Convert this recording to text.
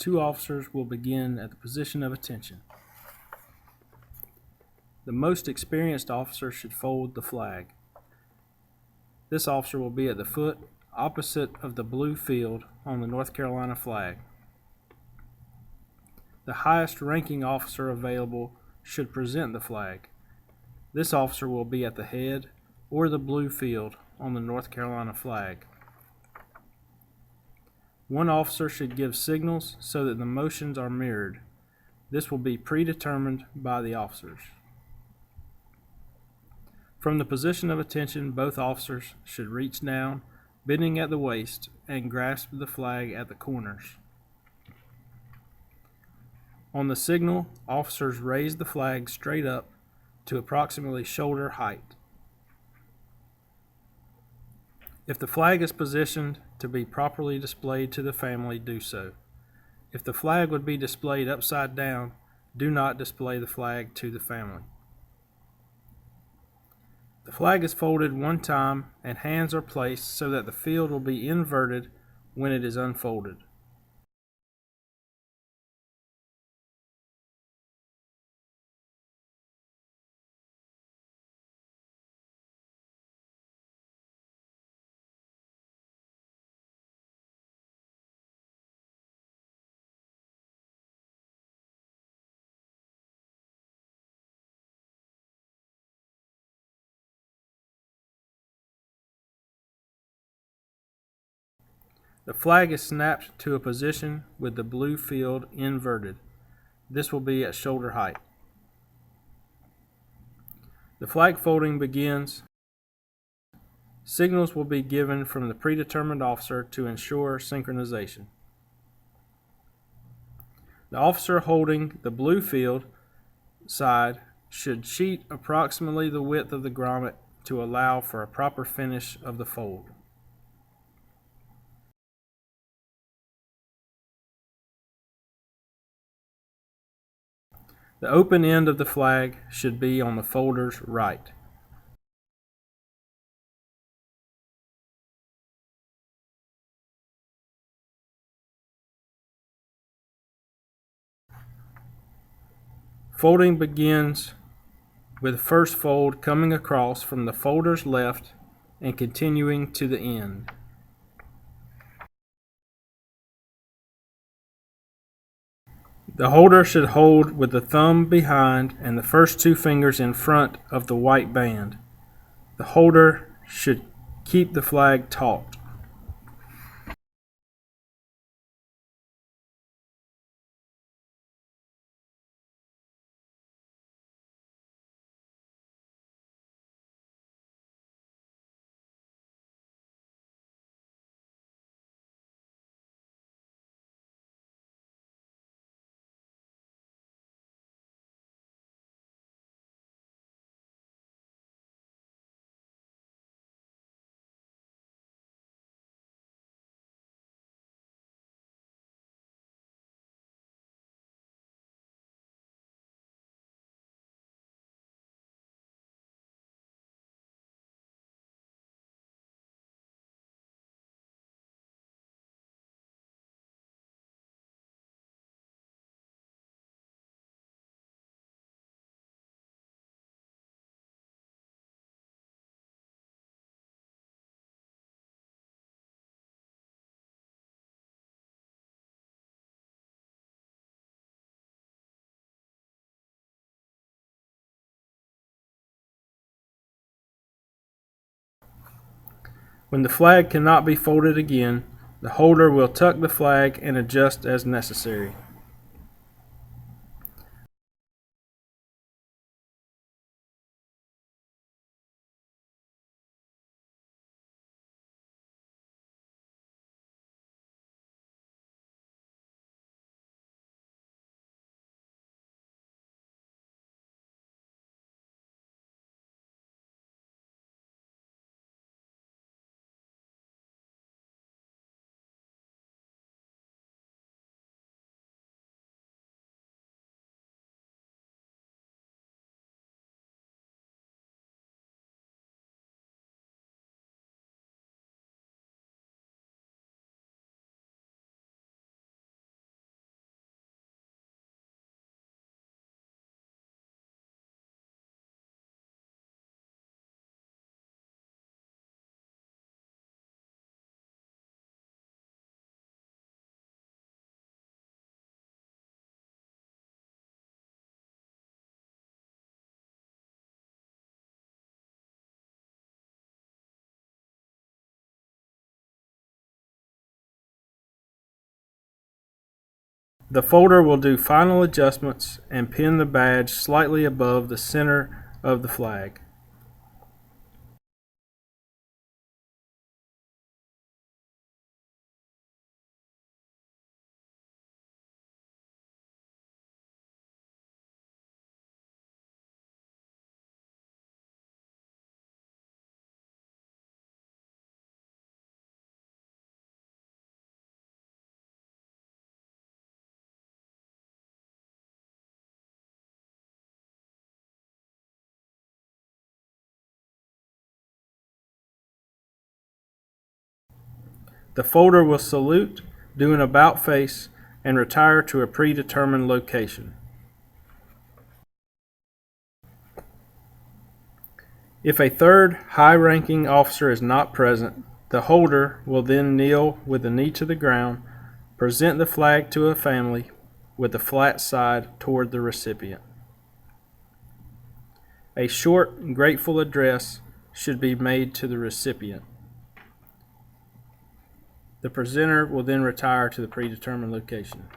2 officers will begin at the position of attention. The most experienced officer should fold the flag. This officer will be at the foot opposite of the blue field on the North Carolina flag. The highest ranking officer available should present the flag. This officer will be at the head or the blue field on the North Carolina flag. One officer should give signals so that the motions are mirrored. This will be predetermined by the officers. From the position of attention, both officers should reach down, bending at the waist, and grasp the flag at the corners. On the signal, officers raise the flag straight up to approximately shoulder height. If the flag is positioned to be properly displayed to the family, do so. If the flag would be displayed upside down, do not display the flag to the family. The flag is folded one time and hands are placed so that the field will be inverted when it is unfolded. The flag is snapped to a position with the blue field inverted. This will be at shoulder height. The flag folding begins. Signals will be given from the predetermined officer to ensure synchronization. The officer holding the blue field side should sheet approximately the width of the grommet to allow for a proper finish of the fold. The open end of the flag should be on the folder's right. Folding begins with the first fold coming across from the folder's left and continuing to the end. The holder should hold with the thumb behind and the first 2 fingers in front of the white band. The holder should keep the flag taut. When the flag cannot be folded again, the holder will tuck the flag and adjust as necessary. The folder will do final adjustments and pin the badge slightly above the center of the flag. The folder will salute, do an about face, and retire to a predetermined location. If a third high-ranking officer is not present, the holder will then kneel with the knee to the ground, present the flag to a family with the flat side toward the recipient. A short, grateful address should be made to the recipient. The presenter will then retire to the predetermined location.